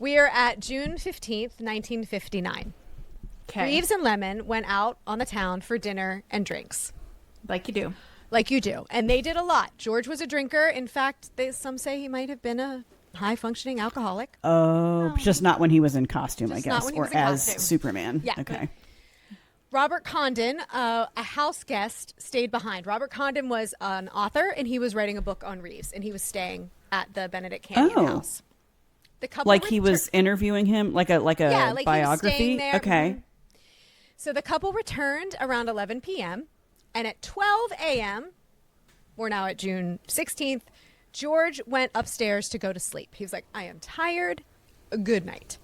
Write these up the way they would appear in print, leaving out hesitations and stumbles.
We are at June 15th, 1959. Okay. Reeves and Lemon went out on the town for dinner and drinks. Like you do. Like you do. And they did a lot. George was a drinker. In fact, some say he might have been a high-functioning alcoholic. Oh, just not when he was in costume, Just I not guess, when he or was in as costume. Superman. Yeah. Okay. Robert Condon, a house guest, stayed behind. Robert Condon was an author, and he was writing a book on Reeves, and he was staying at the Benedict Canyon house. The couple like he was interviewing him, like a biography? He was staying there. Okay. So the couple returned around 11 p.m., and at 12 a.m., we're now at June 16th, George went upstairs to go to sleep. He was like, I am tired. Good night.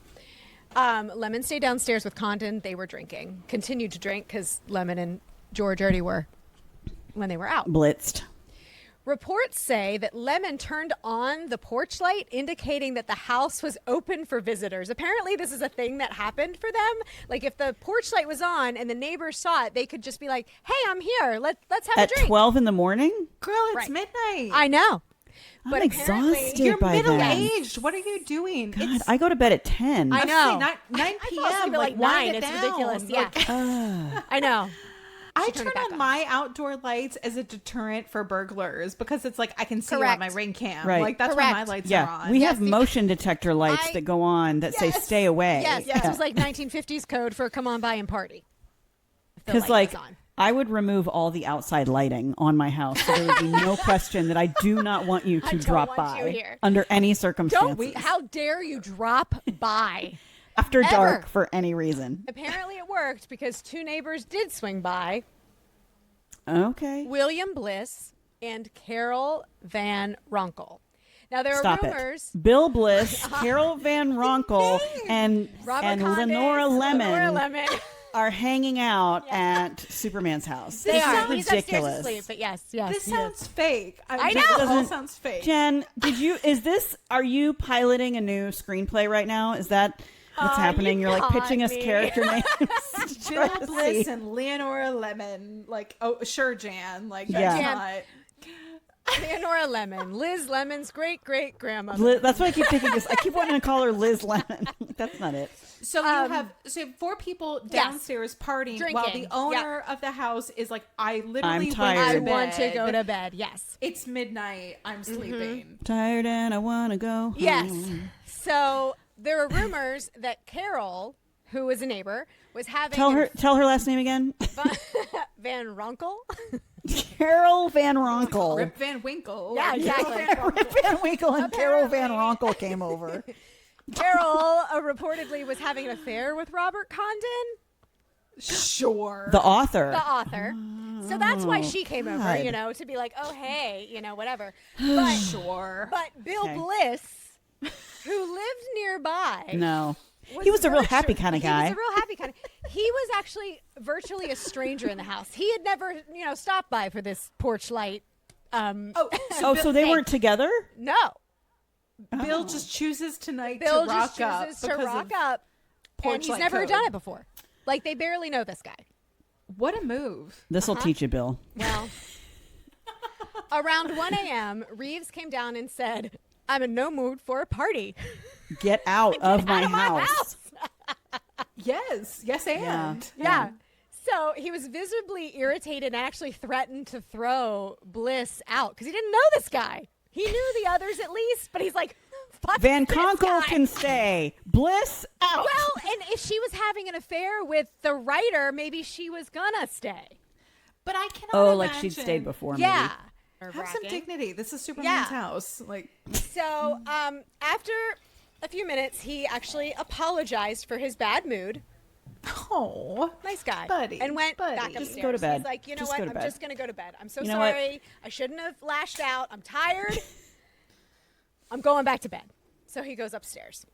Lemon stayed downstairs with Condon. They were drinking. Continued to drink because Lemon and George already were when they were out. Blitzed. Reports say that Lemon turned on the porch light, indicating that the house was open for visitors. Apparently, this is a thing that happened for them. Like, if the porch light was on and the neighbors saw it, they could just be like, hey, I'm here. Let's have a drink. At 12 in the morning? Girl, it's midnight. I know. I'm exhausted you're by then. middle-aged. What are you doing? God, I go to bed at 10. I know. 9 p.m. Like 9. It's down. ridiculous. Yeah. I know. I turn on my outdoor lights as a deterrent for burglars because it's like I can see you on my Ring cam. Right. Like that's why my lights are on. We have motion detector lights that go on that say stay away. Yes, this was like 1950s code for come on by and party. Because like I would remove all the outside lighting on my house so there would be no question that I do not want you to drop by under any circumstances. How dare you drop by? After dark for any reason. Apparently it worked because two neighbors did swing by. Okay. William Bliss and Carol Van Ronkel. Now there are rumors. Bill Bliss, Carol Van Ronkel, and Leonora Lemon are hanging out at Superman's house. They are. He's ridiculous. Upstairs asleep, but yes. This sounds fake. I know. It all sounds fake. Jen, are you piloting a new screenplay right now? Is that what's happening? You're like pitching us character names. Bill Bliss and Leonora Lemon. Like, oh, sure, Jan. Like, that's not... Leonora Lemon, Liz Lemon's great-great-grandmother. That's what I keep thinking. I keep wanting to call her Liz Lemon. That's not it. So you have 4 people downstairs partying drinking, while the owner of the house is like, I literally want to go to bed. Yes. It's midnight. I'm sleeping. Tired and I want to go home. Yes. So there are rumors that Carol, who was a neighbor, was having... Tell her last name again. Van Ronkel. Carol Van Ronkel. Rip Van Winkle. Yeah, exactly. Rip Van Winkle and Carol Van Ronkel came over. Carol reportedly was having an affair with Robert Condon. Sure. The author. So that's why she came over, to be like, oh, hey, whatever. But, sure. But Bill Bliss, who lived nearby. No. He was a real happy kind of guy. He was a real happy kind of. He was actually virtually a stranger in the house. He had never, stopped by for this porch light. So they weren't together? No. Bill just chooses tonight Bill to rock just chooses to rock up, and he's never done it before. Like, they barely know this guy. What a move. This will teach you, Bill. Well, around 1 a.m., Reeves came down and said, I'm in no mood for a party. Get out of my house. Yes, and. Yeah. So he was visibly irritated and actually threatened to throw Bliss out because he didn't know this guy. He knew the others at least, but he's like, fuck Van this Ronkel guy. can stay. Bliss out. Well, and if she was having an affair with the writer, maybe she was gonna stay. But I cannot like she'd stayed before, maybe. Yeah. Have some dignity. This is Superman's house. Like, so after a few minutes, he actually apologized for his bad mood. Oh, nice guy, buddy, and went back upstairs. Just go to bed. He's like, you know what? I'm just gonna go to bed. I'm so You know sorry. I shouldn't have lashed out. I'm tired. I'm going back to bed. So he goes upstairs.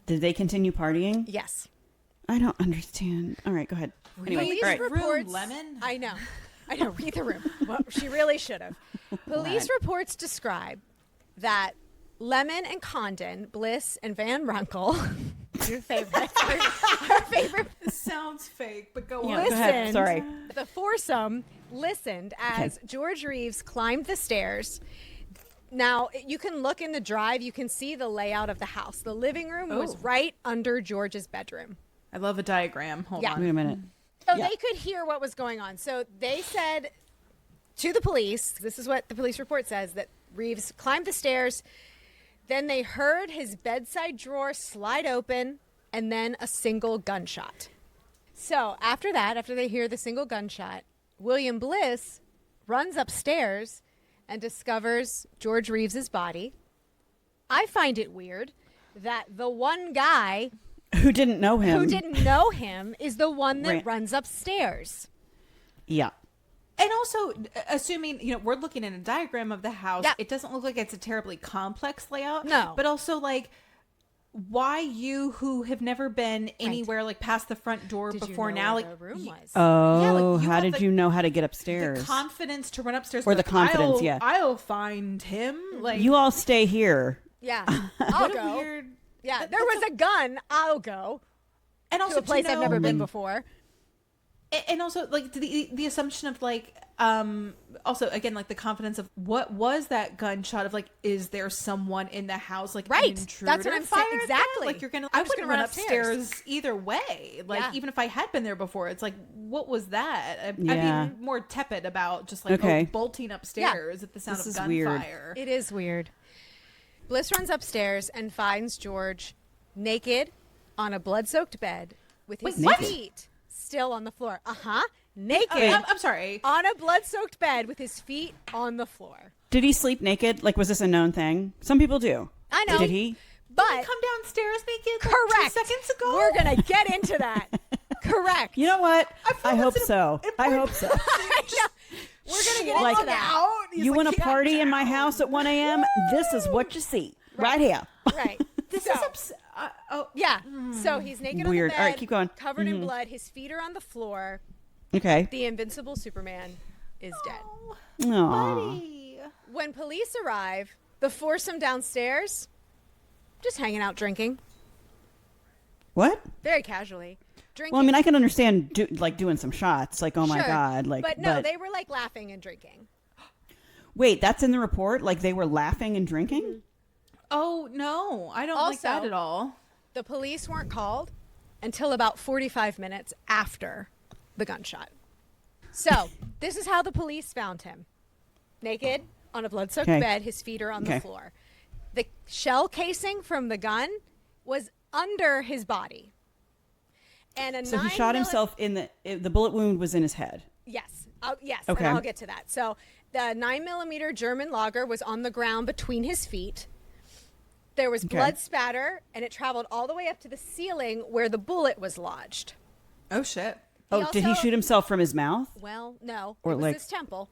Did they continue partying? Yes. I don't understand. All right, go ahead. Anyway, Police reports. Lemon. I know. Read the room. Well, she really should have. Police reports describe that Lemon and Condon, Bliss and Van Ronkel, your favorite, our favorite. This sounds fake, but go on. Go ahead. Sorry. The foursome listened as George Reeves climbed the stairs. Now, you can look in the drive. You can see the layout of the house. The living room was right under George's bedroom. I love a diagram. Hold on. Wait a minute. So they could hear what was going on. So they said to the police, this is what the police report says, that Reeves climbed the stairs. Then they heard his bedside drawer slide open and then a single gunshot. So after that, after they hear the single gunshot, William Bliss runs upstairs and discovers George Reeves's body. I find it weird that the one guy who didn't know him is the one that runs upstairs. Yeah. And also, assuming, we're looking at a diagram of the house, it doesn't look like it's a terribly complex layout. No. But also, like, why you who have never been anywhere, like, past the front door before now, like, the room was? How did you know how to get upstairs? The confidence to run upstairs. Or the confidence, I'll find him. Like, you all stay here. Yeah. I'll go. There was a gun. I'll go. And also to a place I've never been before. And also, like, the assumption of, like, also, again, like, the confidence of what was that gunshot of, like, is there someone in the house, like, right? An intruder? That's what I'm saying. Exactly. Like, I wouldn't run upstairs either way. Like, even if I had been there before, it's like, what was that? I'd be more tepid about just, like, bolting upstairs at the sound of gunfire. Weird. It is weird. Bliss runs upstairs and finds George naked on a blood-soaked bed with his feet still on the floor. Naked. I'm sorry. On a blood-soaked bed with his feet on the floor. Did he sleep naked? Like, was this a known thing? Some people do. I know. Did he? But did he come downstairs naked correct. 2 seconds ago? We're going to get into that. Correct. You know what? I hope so. I hope so. We're going to get into that. You want to party in my house at 1 a.m.? This is what you see. Right here. Right. This is yeah. So he's naked Weird. on the bed, All right, keep going. covered in blood. His feet are on the floor. Okay. The invincible Superman is dead. Aww. When police arrive, the foursome downstairs, just hanging out drinking. What? Very casually. Drinking. Well, I mean, I can understand doing some shots. Like, oh my God. Like, but no, they were like laughing and drinking. Wait, that's in the report? Like they were laughing and drinking? Mm-hmm. Oh, no. I don't like that at all. The police weren't called until about 45 minutes after the gunshot. So, this is how the police found him. Naked, on a blood-soaked bed, his feet are on the floor. The shell casing from the gun was under his body. And so he shot himself in the bullet wound was in his head? Yes. Yes, okay. And I'll get to that. So, the 9mm German lager was on the ground between his feet. There was blood spatter, and it traveled all the way up to the ceiling where the bullet was lodged. Oh, shit. Did he shoot himself from his mouth? Well, no. Or it was his temple.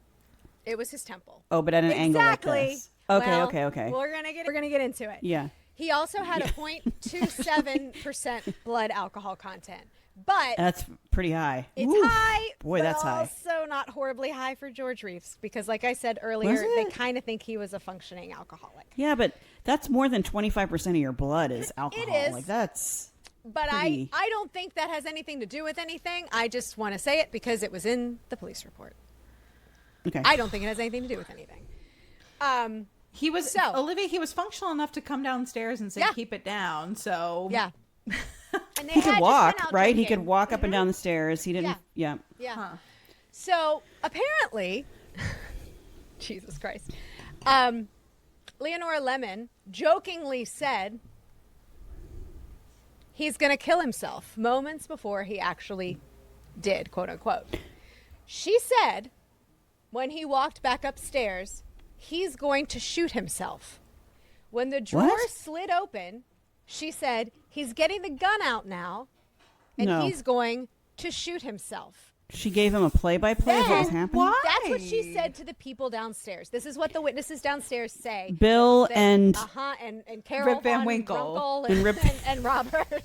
It was his temple. Oh, but at an angle like this. Okay, well, okay. We're gonna get into it. Yeah. He also had a 0.27% blood alcohol content. But that's pretty high. It's high. Boy, that's high. Also not horribly high for George Reeves because, like I said earlier, they kind of think he was a functioning alcoholic. Yeah, but that's more than 25% of your blood is alcohol. It is. Like that's. But pretty... I don't think that has anything to do with anything. I just want to say it because it was in the police report. Okay. I don't think it has anything to do with anything. He was Olivia. He was functional enough to come downstairs and say, "Keep it down." So yeah. And he could walk, right? Drinking. He could walk up and down the stairs. He didn't. Yeah. Huh. So apparently, Jesus Christ, Leonora Lemon jokingly said he's going to kill himself moments before he actually did, quote unquote. She said when he walked back upstairs, he's going to shoot himself. When the drawer slid open, she said, he's getting the gun out now, and he's going to shoot himself. She gave him a play-by-play of what was happening? Why? That's what she said to the people downstairs. This is what the witnesses downstairs say. Bill and Carol Rip Van Winkle. And Robert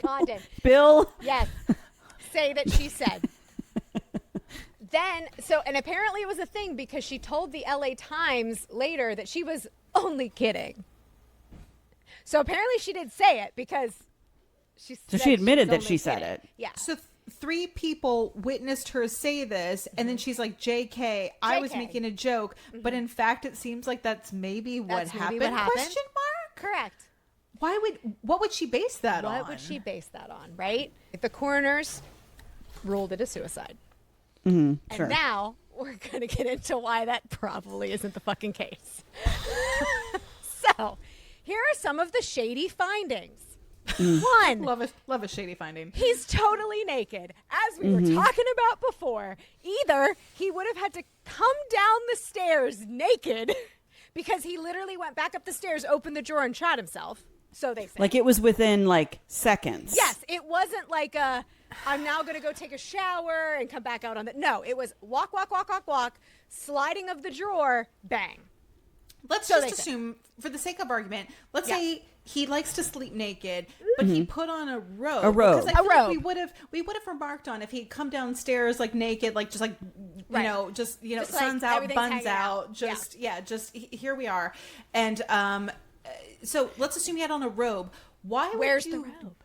Condon. Bill. Yes. Say that she said. And apparently it was a thing because she told the LA Times later that she was only kidding. So apparently she did say it because she admitted that she said it. Yeah. So 3 people witnessed her say this, and then she's like, JK, I was making a joke, but in fact, it seems like that's maybe what happened? Question mark? Correct. What would she base that on? What would she base that on, right? The coroners ruled it a suicide. Sure. And now we're going to get into why that probably isn't the fucking case. So, here are some of the shady findings. One, love a shady finding. He's totally naked. As we were talking about before, either he would have had to come down the stairs naked because he literally went back up the stairs, opened the drawer, and shot himself. So they say. Like it was within like seconds. Yes, it wasn't like I'm now going to go take a shower and come back out on the. No, it was walk, sliding of the drawer, bang. Let's just assume, for the sake of argument, let's say he likes to sleep naked, but he put on a robe. Because I feel like we would have remarked on if he'd come downstairs like naked, like just like sun's out, buns out, just here we are, and so let's assume he had on a robe. Where's the robe?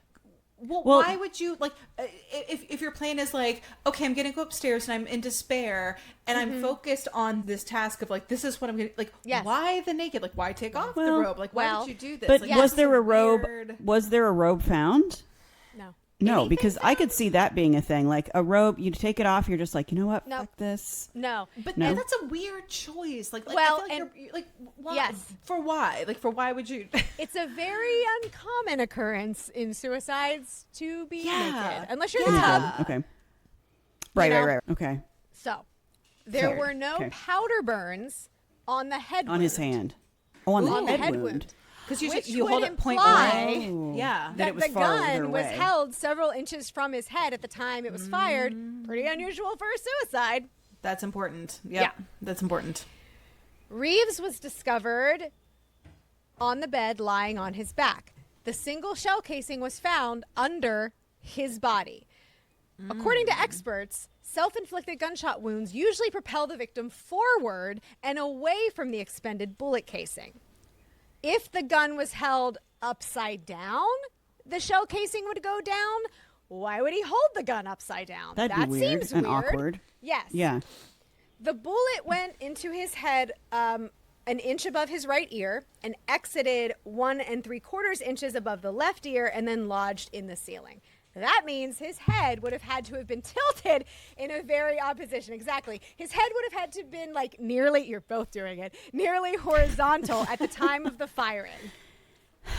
Well, why would you like if your plan is like, okay, I'm gonna go upstairs and I'm in despair and I'm focused on this task of like, this is what I'm gonna like. Why the naked? Like, why take off the robe? Like, why would you do this? But was there a robe? Was there a robe found? No, because I could see that being a thing. Like a robe, you take it off, you're just like, you know what? Fuck this. But that's a weird choice. Like I feel like you're like, why? Yes. For why? Like, for why would you? It's a very uncommon occurrence in suicides to be naked, unless you're in the tub. Okay. Right. Okay. So there were no powder burns on the head. On his hand. On the head wound. Because you hold it point blank. That the gun was held several inches from his head at the time it was fired. Pretty unusual for a suicide. That's important. Yeah, that's important. Reeves was discovered on the bed lying on his back. The single shell casing was found under his body. According to experts, self-inflicted gunshot wounds usually propel the victim forward and away from the expended bullet casing. If the gun was held upside down, the shell casing would go down. Why would he hold the gun upside down? That weird seems and weird. Awkward. Yes. Yeah. The bullet went into his head an inch above his right ear and exited 1 3/4 inches above the left ear and then lodged in the ceiling. That means his head would have had to have been tilted in a very odd position. Exactly. His head would have had to have been like you're both doing it, nearly horizontal at the time of the firing.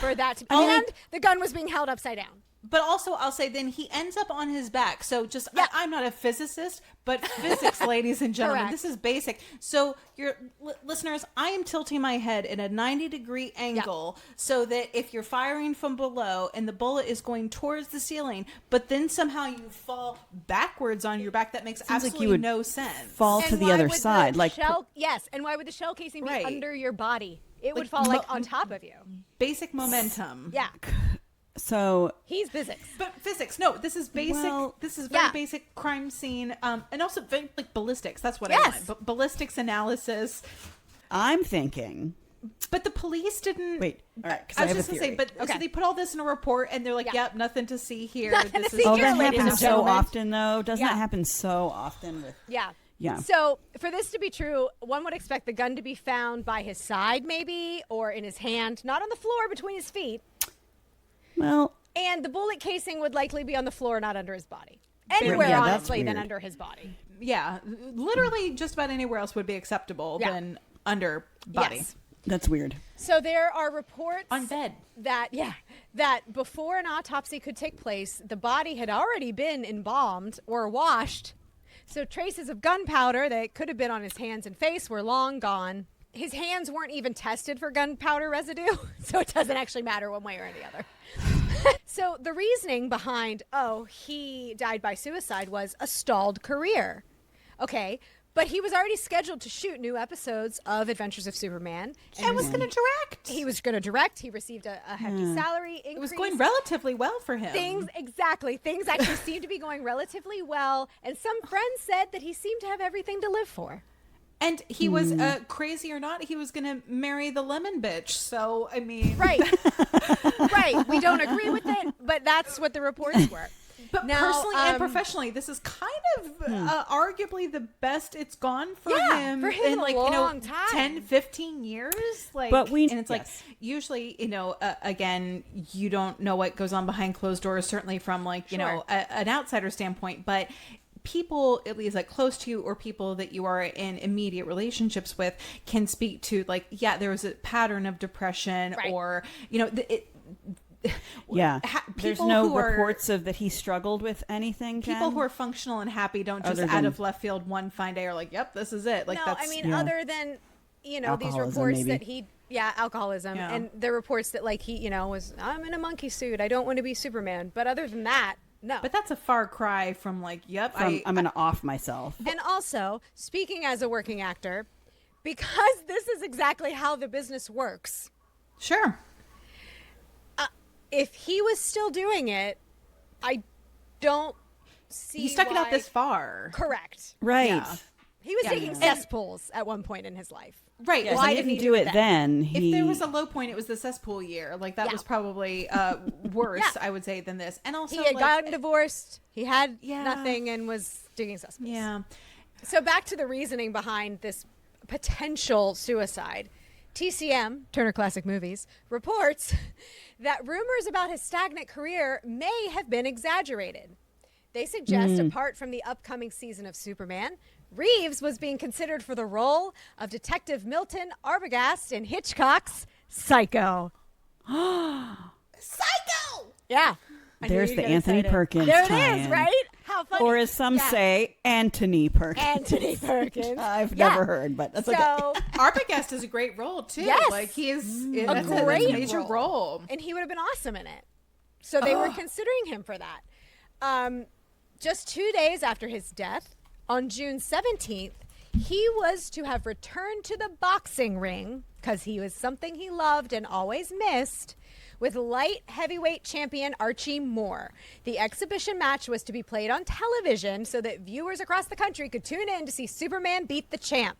For that to be, and the gun was being held upside down. But also, I'll say then he ends up on his back. So just, I'm not a physicist, but physics, ladies and gentlemen, this is basic. So your listeners, I am tilting my head in a 90-degree angle so that if you're firing from below and the bullet is going towards the ceiling, but then somehow you fall backwards on your back, that makes absolutely no sense. Fall to the other side. And why would the shell casing be under your body? It would fall on top of you. Basic momentum. Yeah. So he's physics, but physics. No, this is basic. This is very basic crime scene, and also very, like ballistics. That's what I want. Ballistics analysis. I'm thinking, but the police didn't. Wait, all right. I was just gonna say, so they put all this in a report, and they're like, "Yep, nothing to see here." That happens so often, though. Doesn't that happen so often with? Yeah. So for this to be true, one would expect the gun to be found by his side, maybe, or in his hand, not on the floor between his feet. Well, and the bullet casing would likely be on the floor, not under his body. Anywhere, honestly, than under his body. Yeah, literally just about anywhere else would be acceptable than under body. Yes. That's weird. So there are reports on bed that before an autopsy could take place, the body had already been embalmed or washed. So traces of gunpowder that could have been on his hands and face were long gone. His hands weren't even tested for gunpowder residue, so it doesn't actually matter one way or the other. So the reasoning behind, he died by suicide was a stalled career. Okay, but he was already scheduled to shoot new episodes of Adventures of Superman. And was going to direct. He was going to direct. He received a hefty salary increase. It was going relatively well for him. Things actually seemed to be going relatively well. And some friends said that he seemed to have everything to live for. And he was, crazy or not, he was going to marry the lemon bitch. So, I mean. Right. Right. We don't agree with it, but that's what the reports were. But now, personally and professionally, this is kind of arguably the best it's gone for him in like, long time. 10, 15 years. Like, but and it's like, usually, again, you don't know what goes on behind closed doors, certainly from like, an outsider standpoint, but people at least like close to you or people that you are in immediate relationships with can speak to like, there was a pattern of depression or, there's no reports of that he struggled with anything. People who are functional and happy don't just out of left field one fine day are like, yep, this is it. Like, that's, other than these reports that he alcoholism and the reports that like he was, I'm in a monkey suit, I don't want to be Superman, but other than that, no. But that's a far cry from like, I'm going to off myself. And also, speaking as a working actor, because this is exactly how the business works. Sure. If he was still doing it, I don't see he stuck it out this far. Correct. Right. Yeah. He was taking cesspools at one point in his life. Right. Yeah, why didn't he do it then? If there was a low point, it was the cesspool year. Like that was probably worse, I would say, than this. And also, he had gotten divorced. He had nothing and was digging cesspools. Yeah. So back to the reasoning behind this potential suicide. TCM, Turner Classic Movies, reports that rumors about his stagnant career may have been exaggerated. They suggest, apart from the upcoming season of Superman, Reeves was being considered for the role of Detective Milton Arbogast in Hitchcock's Psycho. Psycho! Yeah. There's the Anthony Perkins There it tie-in. is, right? How funny. Or as some say, Anthony Perkins. Anthony Perkins. I've never heard, but that's okay. Arbogast is a great role, too. Yes. Like, he is a great major role. And he would have been awesome in it. So they were considering him for that. Just 2 days after his death, on June 17th, he was to have returned to the boxing ring, because he was something he loved and always missed, with light heavyweight champion Archie Moore. The exhibition match was to be played on television so that viewers across the country could tune in to see Superman beat the champ.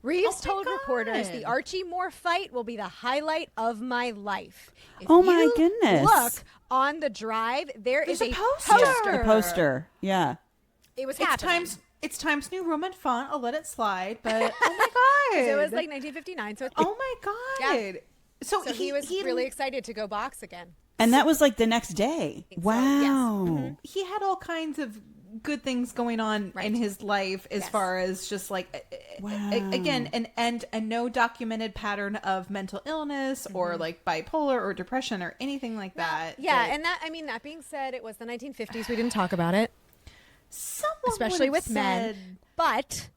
Reeves told reporters the Archie Moore fight will be the highlight of my life. If my goodness. Look on the drive, there's a poster. Yeah, a poster. Yeah. It was happening. It's Times New Roman font. I'll let it slide, but oh my God. So it was like 1959. So oh my God. Yeah. So he was really excited to go box again. And that was like the next day. Wow. So, yes. He had all kinds of good things going on in his life as far as just like, again, and no documented pattern of mental illness or like bipolar or depression or anything like that. Yeah. And that being said, it was the 1950s. We didn't talk about it. Especially with men. But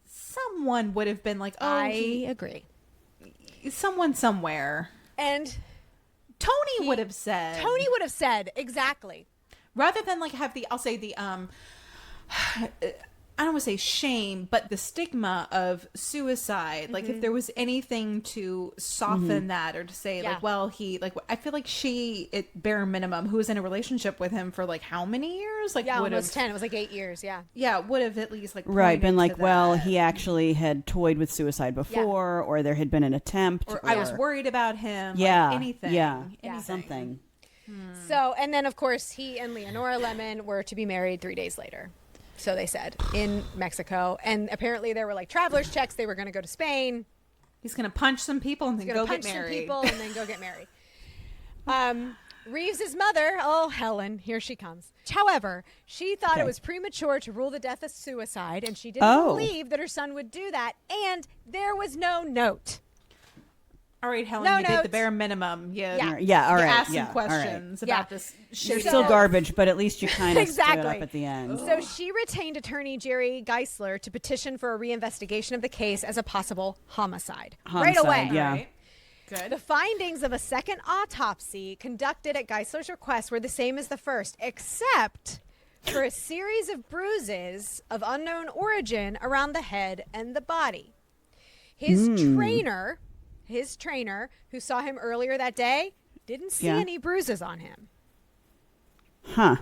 someone would have been like, I agree. Someone somewhere. And Tony would have said, exactly. Rather than like have I'll say the I don't want to say shame, but the stigma of suicide. Like if there was anything to soften that or to say like, well, I feel like she, at bare minimum, who was in a relationship with him for like how many years? Like almost 10. It was like 8 years. Yeah. Yeah. Would have at least like been like, well, he actually had toyed with suicide before, or there had been an attempt, or I was worried about him. Yeah. Like anything. Yeah. Anything. Something. So, and then of course he and Leonora Lemon were to be married 3 days later. So they said, in Mexico. And apparently there were like traveler's checks. They were going to go to Spain. He's going to punch some people and then go get married. Reeves' mother, Helen, here she comes. However, she thought it was premature to rule the death a suicide, and she didn't believe that her son would do that. And there was no note. All right, Helen, you did the bare minimum. All right. Asked some questions about this. You're still garbage, but at least you kind of stood up at the end. So she retained attorney Jerry Geisler to petition for a reinvestigation of the case as a possible homicide right away. Yeah. Right. Good. The findings of a second autopsy conducted at Geisler's request were the same as the first, except for a series of bruises of unknown origin around the head and the body. His trainer, who saw him earlier that day, didn't see any bruises on him. Huh.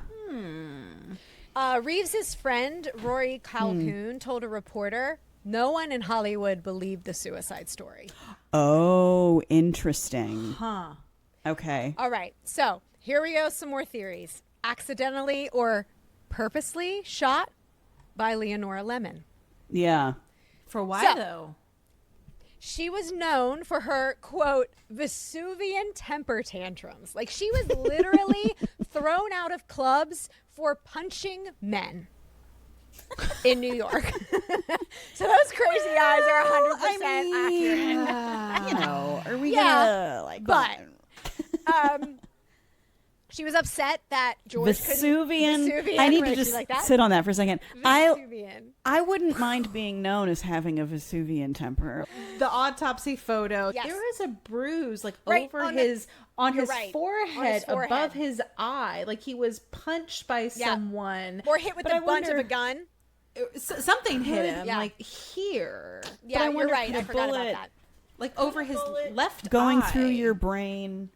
Reeves' friend, Rory Calhoun, told a reporter, no one in Hollywood believed the suicide story. Oh, interesting. Huh. Okay. All right. So here we go. Some more theories. accidentally or purposely shot by Leonora Lemon. Yeah. For why, though? She was known for her, quote, Vesuvian temper tantrums. Like, she was literally thrown out of clubs for punching men in New York. So those crazy eyes are 100% accurate. You know, are we gonna, like... But, she was upset that George Vesuvian. I need to just sit on that for a second. Vesuvian. I wouldn't mind being known as having a Vesuvian temper. The autopsy photo. Yes. There is a bruise like Right over his forehead, on his forehead, above his eye. Like he was punched by someone. Or hit with the butt of a gun. Something hit him, like here. Yeah, you're right. I forgot about that. Like over his left going eye. through your brain.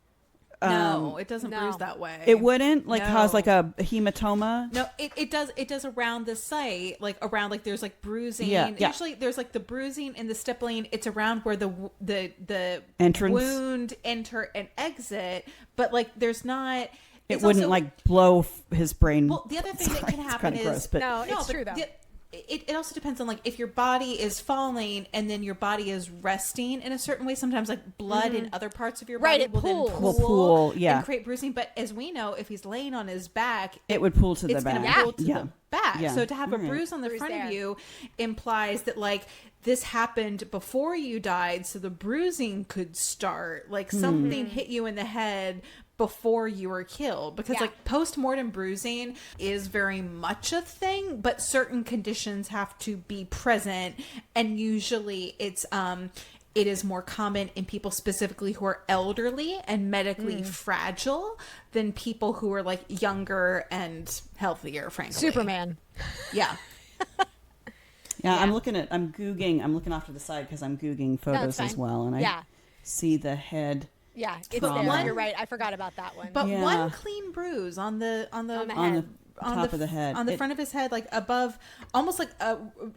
No, it doesn't bruise that way. It wouldn't cause like a hematoma. No, it does. It does around the site, like around like there's like bruising. Yeah. Usually there's like the bruising and the stippling. It's around where the entrance wound enter and exit, but like there's not. It wouldn't also, like blow his brain. Well, the other thing that can happen is gross, but it's true though. It also depends on like if your body is falling and then your body is resting in a certain way. Sometimes like blood in other parts of your body it pools. then will pool, and create bruising. But as we know, if he's laying on his back, it would pull to the back. It's going to pull to the back. Yeah. So to have a bruise on the front of you implies that like this happened before you died, so the bruising could start. Like something hit you in the head before you were killed, because like post-mortem bruising is very much a thing, but certain conditions have to be present, and usually it is more common in people specifically who are elderly and medically fragile than people who are like younger and healthier, frankly. Superman. Yeah. Yeah, I'm looking off to the side because I'm Googling photos as well, and I see the head. Yeah, it's there. You're right. I forgot about that one. But one clean bruise on the top of the head, on the front of his head, like above, almost like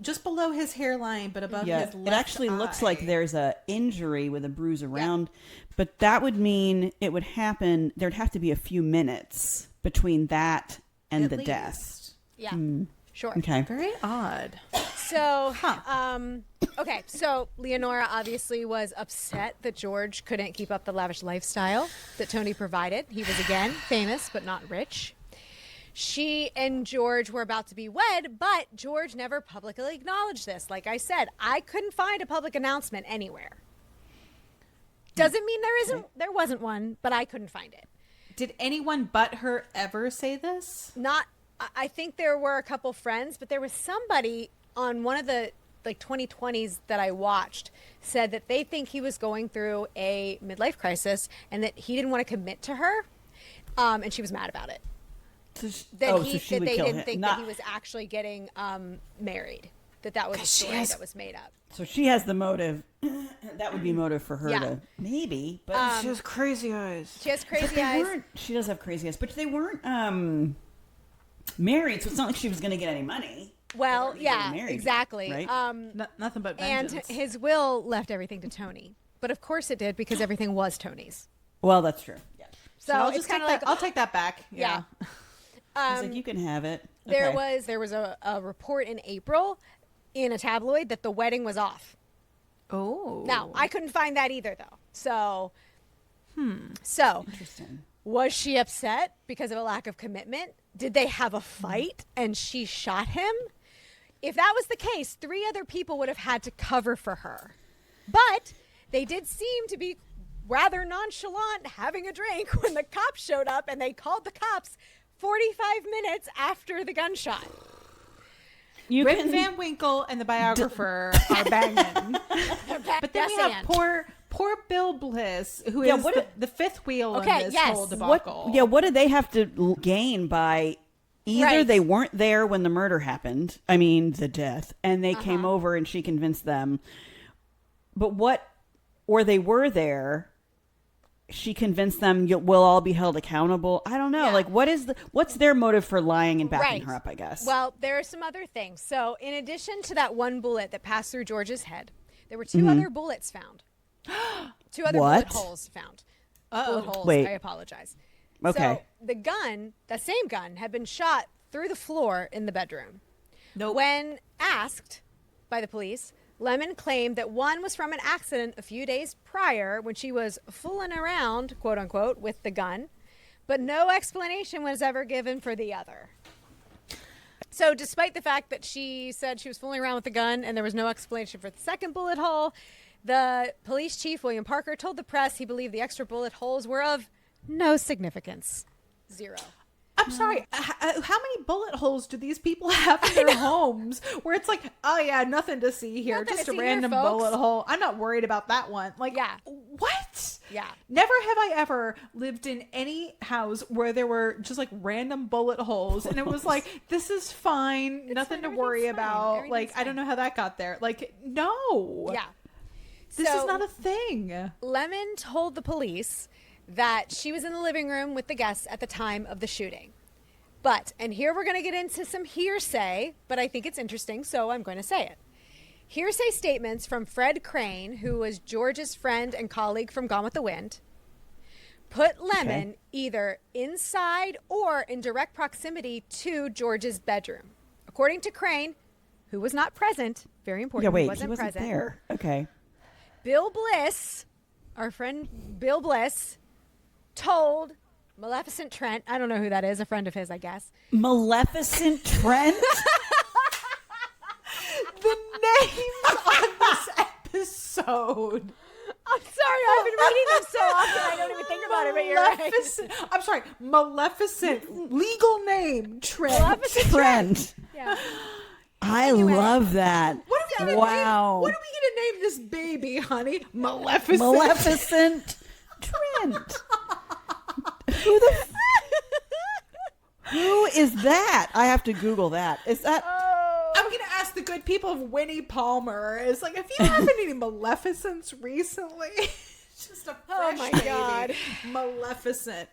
just below his hairline, but above his left it actually looks like there's a injury with a bruise around, but that would mean it would happen. There'd have to be a few minutes between that and the death. Yeah. Sure. Okay. Very odd. So, okay. So Leonora obviously was upset that George couldn't keep up the lavish lifestyle that Tony provided. He was again famous, but not rich. She and George were about to be wed, but George never publicly acknowledged this. Like I said, I couldn't find a public announcement anywhere. Doesn't mean there wasn't one, but I couldn't find it. Did anyone but her ever say this? I think there were a couple friends, but there was somebody on one of the like 2020s that I watched said that they think he was going through a midlife crisis and that he didn't want to commit to her, and she was mad about it. So they didn't think that he was actually getting married. That was a story that was made up. So she has the motive. That would be motive for her to maybe, but she has crazy eyes. She has crazy eyes. She does have crazy eyes, but they weren't married, so it's not like she was going to get any money. Well, married, exactly. Right? Nothing but vengeance. And his will left everything to Tony, but of course it did because everything was Tony's. Well, that's true. Yeah. So I'll it's kind of like I'll take that back. Yeah. He's like, you can have it. There was a report in April in a tabloid that the wedding was off. Oh. Now I couldn't find that either, though. So interesting. Was she upset because of a lack of commitment? Did they have a fight and she shot him? If that was the case, 3 other people would have had to cover for her. But they did seem to be rather nonchalant having a drink when the cops showed up, and they called the cops 45 minutes after the gunshot. Rip Van Winkle and the biographer are banging. But then we have poor Bill Bliss, who is the fifth wheel in this whole debacle. What did they have to gain by either they weren't there when the murder happened, the death, and they came over and she convinced them, or they were there, she convinced them we'll all be held accountable. I don't know. Yeah. What's their motive for lying and backing her up, I guess? Well, there are some other things. So in addition to that one bullet that passed through George's head, there were 2 other bullets found. 2 other bullet holes found. Bullet holes. Wait. I apologize. Okay. So the gun, the same gun, had been shot through the floor in the bedroom. Nope. When asked by the police, Lemon claimed that one was from an accident a few days prior when she was fooling around, quote unquote, with the gun, but no explanation was ever given for the other. So despite the fact that she said she was fooling around with the gun and there was no explanation for the second bullet hole, the police chief, William Parker, told the press he believed the extra bullet holes were of no significance. 0. I'm sorry. How many bullet holes do these people have in their homes where it's like, oh yeah, nothing to see here, Nothing just to a see random here, folks. bullet hole. I'm not worried about that one. Like, Yeah. What? Yeah. Never have I ever lived in any house where there were just like random bullet holes, and it was like, this is fine, nothing to worry about. Like, I don't know how that got there. Like, no. Yeah. This is not a thing. Lemon told the police that she was in the living room with the guests at the time of the shooting. But, and here we're going to get into some hearsay, but I think it's interesting, so I'm going to say it. Hearsay statements from Fred Crane, who was George's friend and colleague from Gone with the Wind, put Lemon either inside or in direct proximity to George's bedroom. According to Crane, who was not present, very important, Yeah, wait, he wasn't present. there. Okay. Bill Bliss, our friend Bill Bliss, told Maleficent Trent, I don't know who that is, a friend of his, I guess. Maleficent Trent? The names on this episode. I'm sorry, I've been reading them so often I don't even think about it, but you're right. I'm sorry, Maleficent, legal name, Trent. Maleficent Trent. Yeah. I love that. What are we gonna wow. name? What are we gonna name this baby, honey? Maleficent. Maleficent Trent. Who is that? I have to Google that. Is that? I'm gonna ask the good people of Winnie Palmer. It's like, have you had any Maleficents recently? It's just a fresh my baby. God. Maleficent.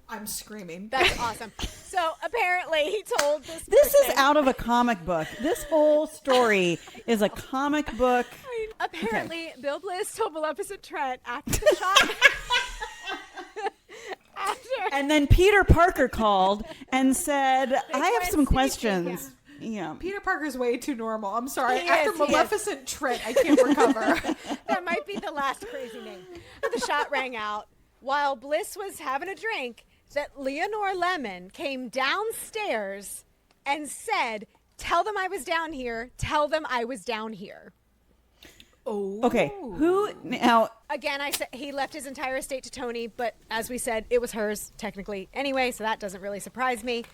I'm screaming. That's awesome. So apparently he told this This person, is out of a comic book. This whole story is a comic book. Apparently Bill Bliss told Maleficent Trent after the shot. And then Peter Parker called and said, I have some questions. Yeah. Peter Parker's way too normal. I'm sorry. He After is. Maleficent Trent, I can't recover. That might be the last crazy name. The shot rang out while Bliss was having a drink that Leonora Lemon came downstairs and said, tell them I was down here. Tell them I was down here. Oh. Okay. Who now? Again, I said he left his entire estate to Tony, but as we said, it was hers technically anyway, so that doesn't really surprise me.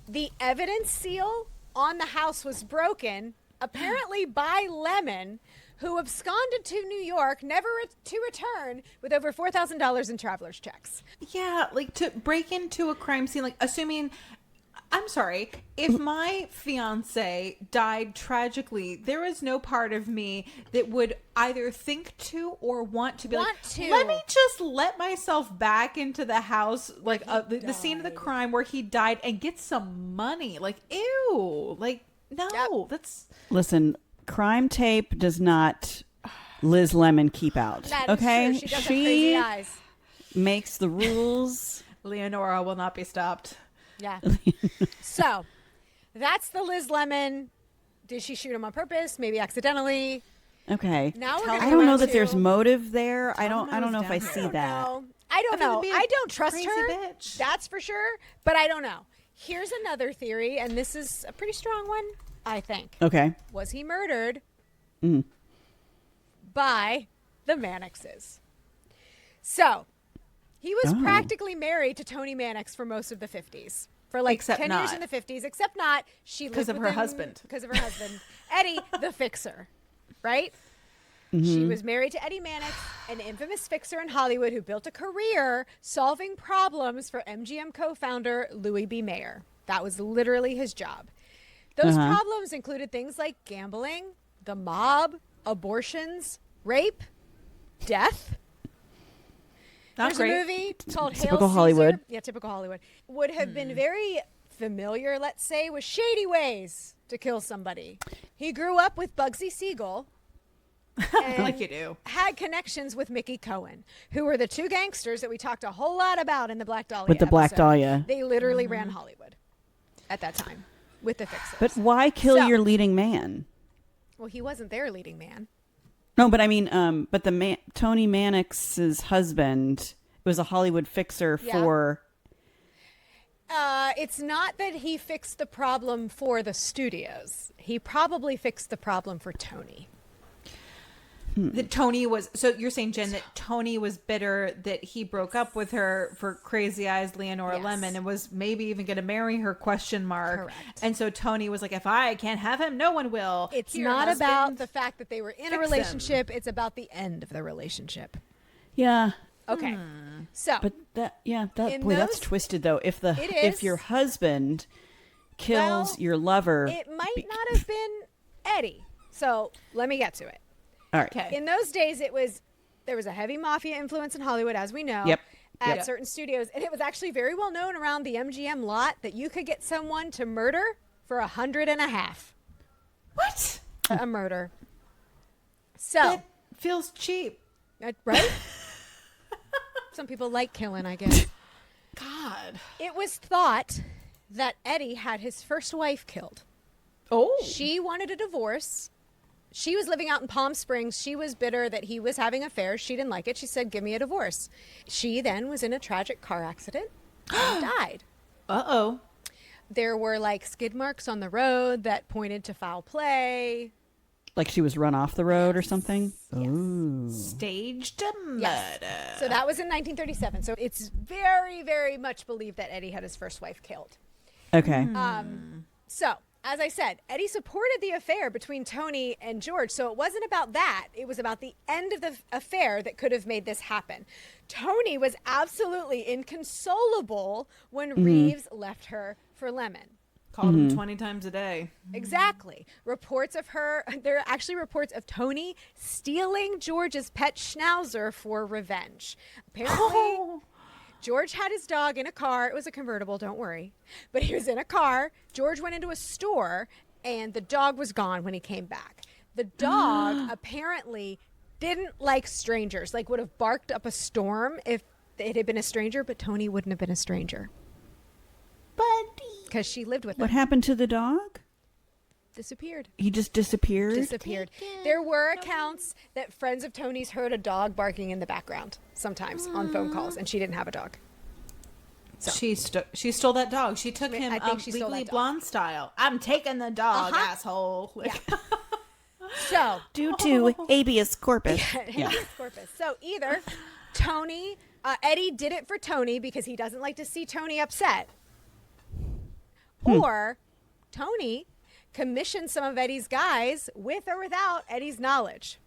The evidence seal on the house was broken, apparently by Lemon, who absconded to New York, never to return, with over $4,000 in traveler's checks. Yeah, like to break into a crime scene, like assuming, I'm sorry, if my fiance died tragically, there is no part of me that would either think to or want to be let me just let myself back into the house, like the scene of the crime where he died and get some money. Like, ew, like, no, that's... Listen, crime tape does not Liz Lemon keep out. That okay? is true. She does have crazy eyes. Makes the rules. Leonora will not be stopped. Yeah. So that's the Liz Lemon. Did she shoot him on purpose? Maybe accidentally. Okay. Now we're I don't know that there's motive there. I don't know if I see that. I don't know. I don't trust crazy her. bitch. That's for sure. But I don't know. Here's another theory, and this is a pretty strong one, I think. Okay. Was he murdered by the Manixes? So he was practically married to Tony Manix for most of the 50s. For like Except 10 years in the 50s, except not. She lived Because of her husband. Because of her husband, Eddie the Fixer, right? She was married to Eddie Manix, an infamous fixer in Hollywood who built a career solving problems for MGM co-founder Louis B. Mayer. That was literally his job. Those problems included things like gambling, the mob, abortions, rape, death. There's a movie called Typical Hail Hollywood. Caesar. Yeah, typical Hollywood. Would have been very familiar, let's say, with shady ways to kill somebody. He grew up with Bugsy Siegel, Like you do. Had connections with Mickey Cohen, who were the two gangsters that we talked a whole lot about in the Black Dahlia With the Black episode. Dahlia. They literally ran Hollywood at that time with the Fixers. But why kill your leading man? Well, he wasn't their leading man. No, but I mean, but the Tony Manix's husband was a Hollywood fixer for... It's not that he fixed the problem for the studios. He probably fixed the problem for Tony. That Tony was, so you're saying, Jen, that Tony was bitter that he broke up with her for Crazy Eyes Leonora Lemon and was maybe even going to marry her, ? Correct. And so Tony was like, if I can't have him, no one will. It's not about the fact that they were in a relationship. It's about the end of the relationship. Yeah. Okay. So, but that's twisted though. If your husband kills your lover, it might not have been Eddie. So let me get to it. All right. Okay. In those days, there was a heavy mafia influence in Hollywood, as we know. Yep. At certain studios, and it was actually very well known around the MGM lot that you could get someone to murder for $150,000. What? A murder. So that feels cheap, right? Some people like killing, I guess. God. It was thought that Eddie had his first wife killed. Oh. She wanted a divorce. She was living out in Palm Springs. She was bitter that he was having affairs. She didn't like it. She said, give me a divorce. She then was in a tragic car accident and died. Uh-oh. There were like skid marks on the road that pointed to foul play. Like she was run off the road or something? Yes. Ooh. Staged murder. Yes. So that was in 1937. So it's very, very much believed that Eddie had his first wife killed. Okay. So, as I said, Eddie supported the affair between Tony and George. So it wasn't about that. It was about the end of the affair that could have made this happen. Tony was absolutely inconsolable when Reeves left her for Lemon. Called him 20 times a day. Exactly. There are actually reports of Tony stealing George's pet schnauzer for revenge. Apparently, George had his dog in a car. It was a convertible, don't worry. But he was in a car. George went into a store, and the dog was gone when he came back. The dog apparently didn't like strangers, like would have barked up a storm if it had been a stranger, but Tony wouldn't have been a stranger. Because she lived with him. What happened to the dog? Disappeared. He just disappeared? There were accounts that friends of Tony's heard a dog barking in the background sometimes on phone calls, and she didn't have a dog. So. She stole that dog. She took him Legally Blonde style. I'm taking the dog, asshole. So due to habeas corpus. Habeas corpus. So either Tony, Eddie did it for Tony because he doesn't like to see Tony upset. Or Tony commissioned some of Eddie's guys with or without Eddie's knowledge.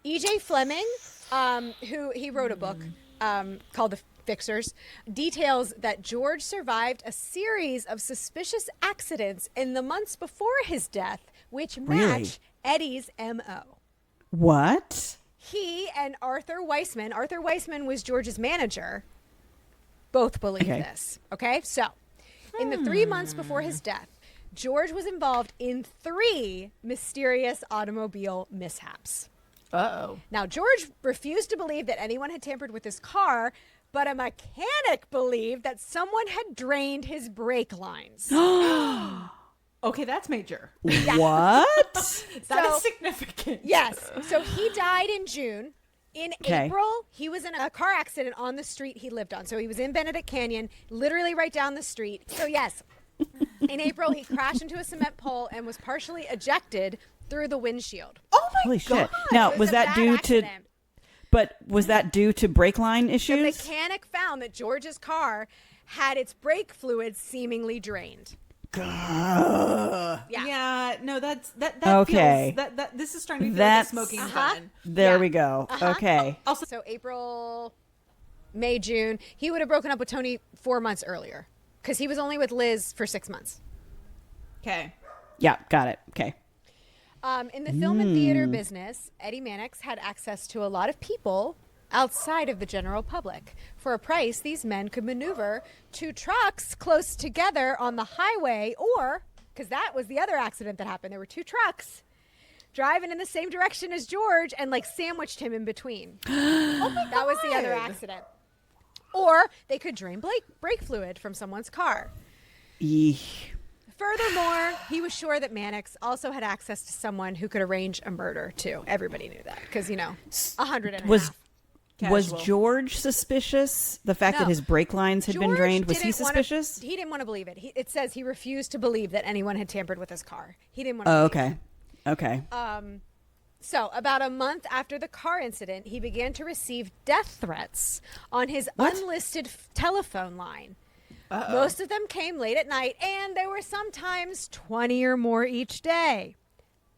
E.J. Fleming, who he wrote a book called The Fixers, details that George survived a series of suspicious accidents in the months before his death, which match Eddie's M.O. What? He and Arthur Weissman was George's manager, both believe this. Okay, so in the 3 months before his death, George was involved in 3 mysterious automobile mishaps. Uh-oh. Now, George refused to believe that anyone had tampered with his car, but a mechanic believed that someone had drained his brake lines. Okay, that's major. What? That is significant. Yes. So he died in June. In April, he was in a car accident on the street he lived on. So he was in Benedict Canyon, literally right down the street. So yes, in April, he crashed into a cement pole and was partially ejected through the windshield. Oh my Holy God. shit. Now, was that due to... But was that due to brake line issues? The mechanic found that George's car had its brake fluids seemingly drained. Yeah, no, that okay. Feels, that this is starting to feel like a smoking gun. There we go. Okay. Also, so April, May, June, he would have broken up with Tony 4 months earlier because he was only with Liz for 6 months. Okay. Yeah, got it. Okay. In the film and theater business, Eddie Manix had access to a lot of people outside of the general public. For a price, these men could maneuver 2 trucks close together on the highway, or, because that was the other accident that happened, there were 2 trucks driving in the same direction as George and like sandwiched him in between. Oh my God. That was the other accident. Or they could drain brake fluid from someone's car. Eesh. Furthermore, he was sure that Manix also had access to someone who could arrange a murder, too. Everybody knew that because, 100 and a half. Was George suspicious? The fact that his brake lines had been drained, was he suspicious? He didn't want to believe it. It says he refused to believe that anyone had tampered with his car. He didn't want to believe it. Okay. So about a month after the car incident, he began to receive death threats on his unlisted telephone line. Uh-oh. Most of them came late at night, and there were sometimes 20 or more each day.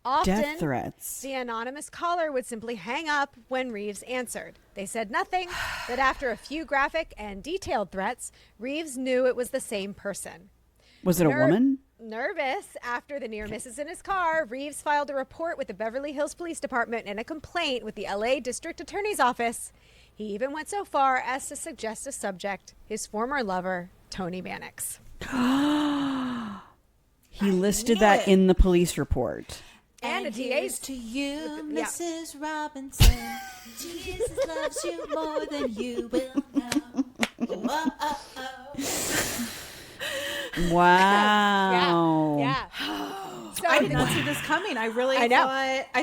Often, death threats. The anonymous caller would simply hang up when Reeves answered. They said nothing, but after a few graphic and detailed threats, Reeves knew it was the same person. Was it a woman? Nervous after the near misses in his car, Reeves filed a report with the Beverly Hills Police Department and a complaint with the LA District Attorney's Office. He even went so far as to suggest a subject, his former lover, Tony Manix. He listed that in the police report. And a DA's to you, Mrs. Robinson. Jesus loves you more than you will know. Wow. Yeah. So I did not see this coming. I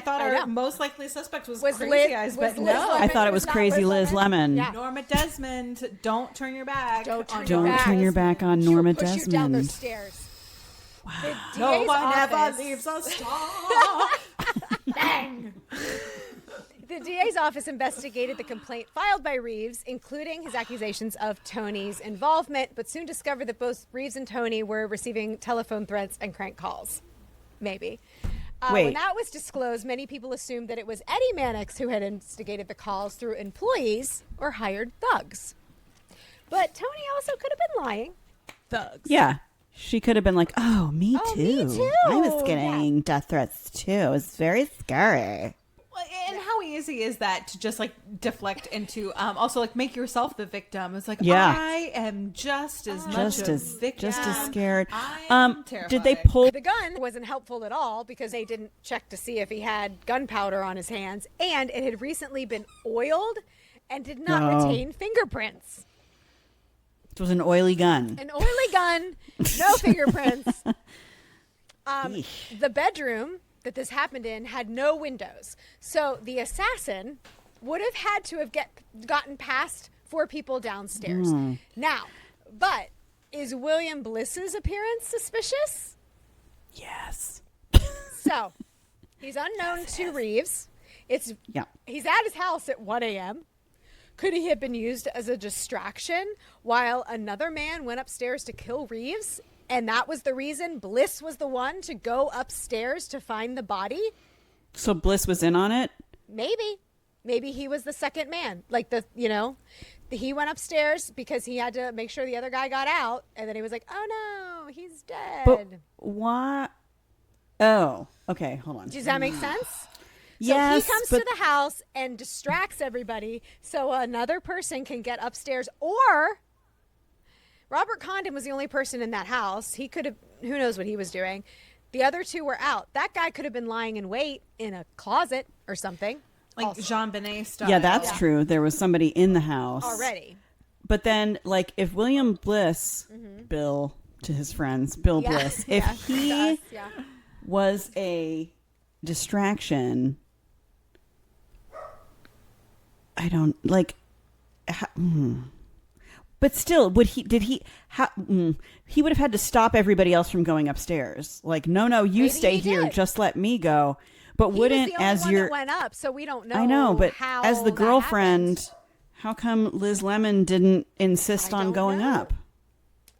thought our most likely suspect was Crazy Eyes, but no. I thought it was Crazy Liz Lemon. Yeah. Norma Desmond, don't turn your back. Don't turn your back on Norma Desmond. Push you down those stairs. Wow. No one ever leaves us. Bang. The DA's office investigated the complaint filed by Reeves, including his accusations of Tony's involvement, but soon discovered that both Reeves and Tony were receiving telephone threats and crank calls. Maybe. When that was disclosed, many people assumed that it was Eddie Manix who had instigated the calls through employees or hired thugs. But Tony also could have been lying. Thugs. Yeah. She could have been like, oh, me too. I was getting death threats too. It was very scary. And how easy is that to just like deflect into also like make yourself the victim? It's like I am just as much a victim, just as scared. Terrified. Did they pull the gun? Wasn't helpful at all because they didn't check to see if he had gunpowder on his hands, and it had recently been oiled and did not retain fingerprints. It was an oily gun. An oily gun, no fingerprints. The bedroom that this happened in had no windows. So the assassin would have had to have gotten past 4 people downstairs. Now, but is William Bliss's appearance suspicious? Yes. So, he's unknown to Reeves. He's at his house at 1 a.m. Could he have been used as a distraction while another man went upstairs to kill Reeves? And that was the reason Bliss was the one to go upstairs to find the body? So Bliss was in on it? Maybe he was the second man. Like he went upstairs because he had to make sure the other guy got out. And then he was like, oh no, he's dead. But why? Oh, okay. Hold on. Does that make sense? Yes. So he comes to the house and distracts everybody so another person can get upstairs. Or Robert Condon was the only person in that house. He could have, who knows what he was doing. The other 2 were out. That guy could have been lying in wait in a closet or something. Like Jean-Benet style. Yeah, that's true. There was somebody in the house. Already. But then, like, if William Bliss, Bill to his friends, Bill Bliss, if he was a distraction, I don't, like... But still, he would have had to stop everybody else from going upstairs. Like, no, you stay here. Just let me go. But wouldn't, as your went up, so we don't know. I know, but as the girlfriend, how come Liz Lemon didn't insist on going up?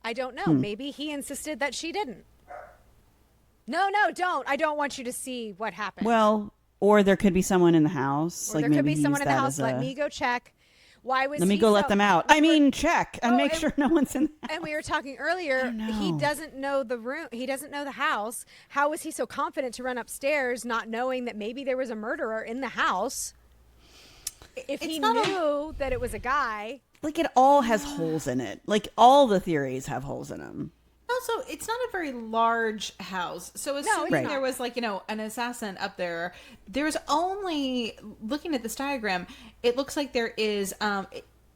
I don't know. Maybe he insisted that she didn't. No, don't. I don't want you to see what happened. Well, or there could be someone in the house. Or there could be someone in the house. Let me go check. Why was Let me go let them out. I mean, check and make sure no one's in the house. And we were talking earlier, he doesn't know the room. He doesn't know the house. How was he so confident to run upstairs not knowing that maybe there was a murderer in the house? If he knew that it was a guy. Like, it all has holes in it. Like, all the theories have holes in them. No, also, it's not a very large house. So assuming there was like, an assassin up there, there's only, looking at this diagram, it looks like there is,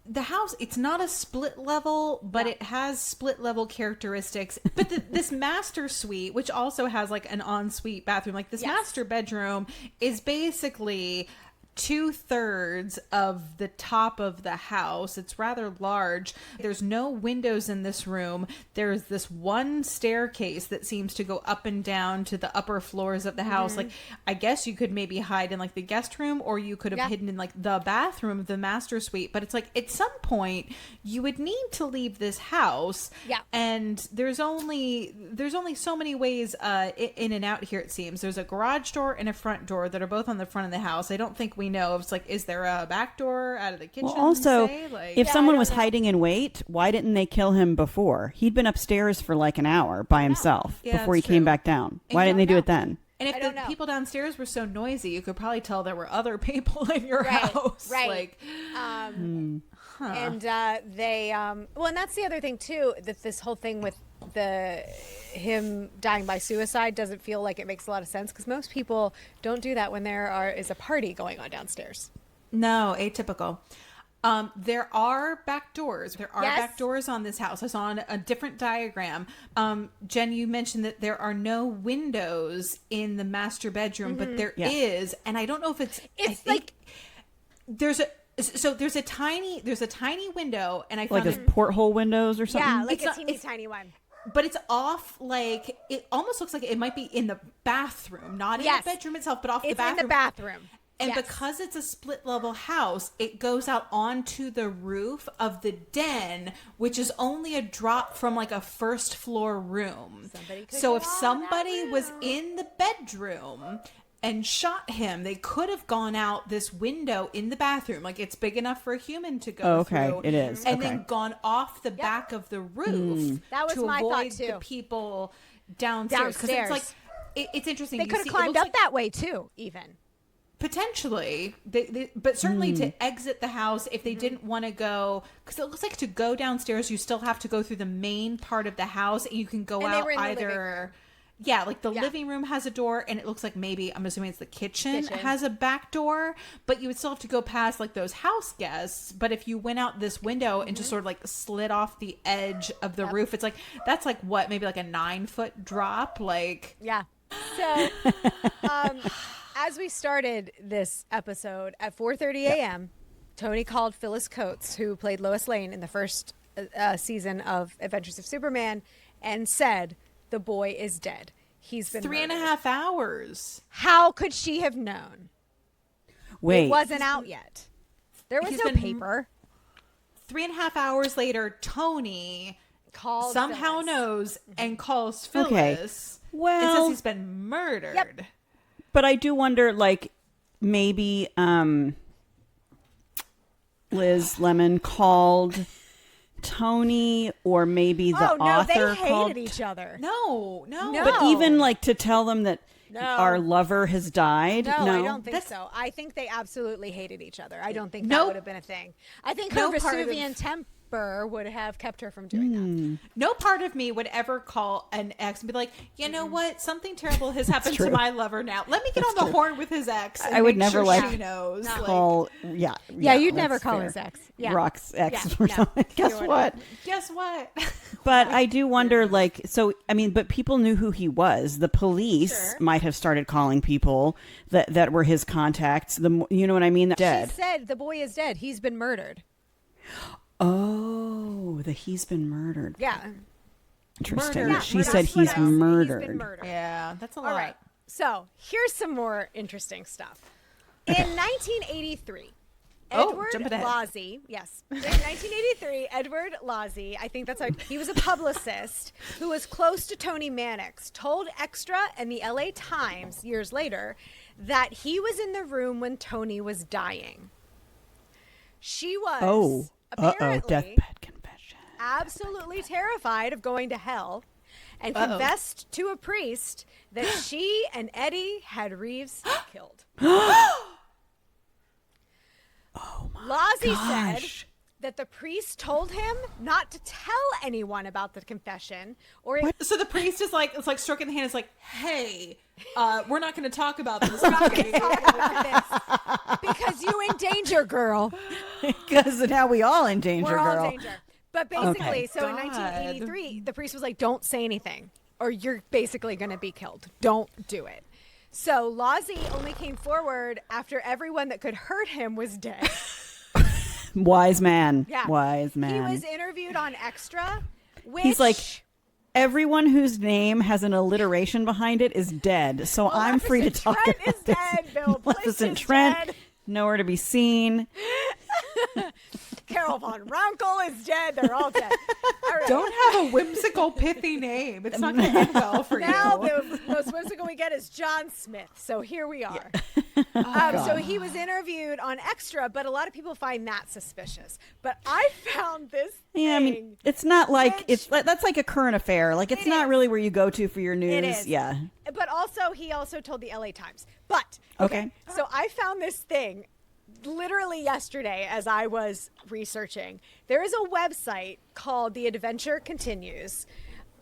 the house, it's not a split level, but it has split level characteristics. But this master suite, which also has like an ensuite bathroom, like this master bedroom is basically 2/3 of the top of the house. It's rather large. There's no windows in this room. There's this one staircase that seems to go up and down to the upper floors of the house. Like, I guess you could maybe hide in like the guest room, or you could have hidden in like the bathroom of the master suite. But it's like at some point you would need to leave this house. Yeah. And there's only so many ways in and out here, it seems. There's a garage door and a front door that are both on the front of the house. I don't think we know. It's like, is there a back door out of the kitchen? Well, also, if someone was hiding in wait, why didn't they kill him before? He'd been upstairs for like an hour by himself before he came back down. Why didn't they do it then? And if the people downstairs were so noisy, you could probably tell there were other people in your house. Right. Like, and they, well, and that's the other thing too, that this whole thing with him dying by suicide doesn't feel like it makes a lot of sense, because most people don't do that when there is a party going on downstairs. No, atypical. There are back doors. There are back doors on this house. I saw on a different diagram. Jen, you mentioned that there are no windows in the master bedroom, but there is, and I don't know if it's like there's a tiny window, and I found like porthole windows or something. Yeah, like a teeny tiny one. But it's off, like, it almost looks like it might be in the bathroom, not in the bedroom itself, but off the bathroom. It's in the bathroom. And because it's a split level house, it goes out onto the roof of the den, which is only a drop from like a first floor room. So if somebody was in the bedroom and shot him, they could have gone out this window in the bathroom. Like, it's big enough for a human to go through. It is. And then gone off the back of the roof that was my thought too. The people downstairs. Because it's like, it's interesting. They could have climbed up that way too, even. Potentially, but certainly to exit the house, if they didn't want to go, because it looks like to go downstairs, you still have to go through the main part of the house, and you can go out either. Like the living room has a door, and it looks like maybe, I'm assuming it's the kitchen has a back door, but you would still have to go past like those house guests. But if you went out this window and just sort of like slid off the edge of the roof, it's like, that's like what, maybe like a 9-foot drop, like. Yeah. So, as we started this episode at 4:30 a.m., Tony called Phyllis Coates, who played Lois Lane in the first season of Adventures of Superman, and said, the boy is dead. He's been 3.5 hours. How could she have known? Wait. It wasn't out yet. There was no paper. 3.5 hours later, Tony somehow knows and calls Phyllis. Okay. Well, and says he's been murdered. Yep. But I do wonder, like, maybe Liz Lemon called Tony, or maybe the author they hated each other. No. But even like to tell them that our lover has died. No, I don't think so. I think they absolutely hated each other. I don't think that would have been a thing. I think her Vesuvian temper would have kept her from doing that. No part of me would ever call an ex and be like, you know what? Something terrible has happened to my lover now. Let me get on the horn with his ex. And I would never she knows. Call. Yeah, you'd never call his ex. Yeah. Rock's ex or something. Guess what? But I do wonder, like, so, I mean, but people knew who he was. The police might have started calling people that were his contacts. You know what I mean? Dead. She said the boy is dead. He's been murdered. Oh, he's been murdered. Yeah. Interesting. She said he's murdered. He's been murdered. Yeah, that's a lot. All right. So here's some more interesting stuff. In 1983, Edward Lozzi, in 1983, Edward Lozzi, I think that's how, he was a publicist who was close to Tony Manix, told Extra and the LA Times years later that he was in the room when Tony was dying. She was apparently deathbed confession. Absolutely terrified of going to hell, and confessed to a priest that she and Eddie had Reeves killed. Oh my Lozzi gosh. said that the priest told him not to tell anyone about the confession. So the priest is like, it's like stroking the hand. It's like, hey, we're not going to talk about this. Because you in danger, girl. Because now we all in danger, We're girl. all in danger. But basically, so in 1983, the priest was like, don't say anything or you're basically going to be killed. Don't do it. So Lozzie only came forward after everyone that could hurt him was dead. Wise man. Yeah. Wise man. He was interviewed on Extra. He's like, everyone whose name has an alliteration behind it is dead. So I'm free to talk Trent about is dead. Bill Bliss is Trent, dead. nowhere to be seen. Carol Von Runkel is dead. They're all dead. All right. Don't have a whimsical, pithy name. It's not going to end well for now you. Now the most whimsical we get is John Smith. So here we are. So he was interviewed on Extra, but a lot of people find that suspicious. But I found this thing. I mean, it's not like that's like a current affair. Like it's not really where you go to for your news. It is. Yeah. But also, he also told the LA Times. But okay. So I found this thing literally yesterday as I was researching. There is a website called The Adventure Continues.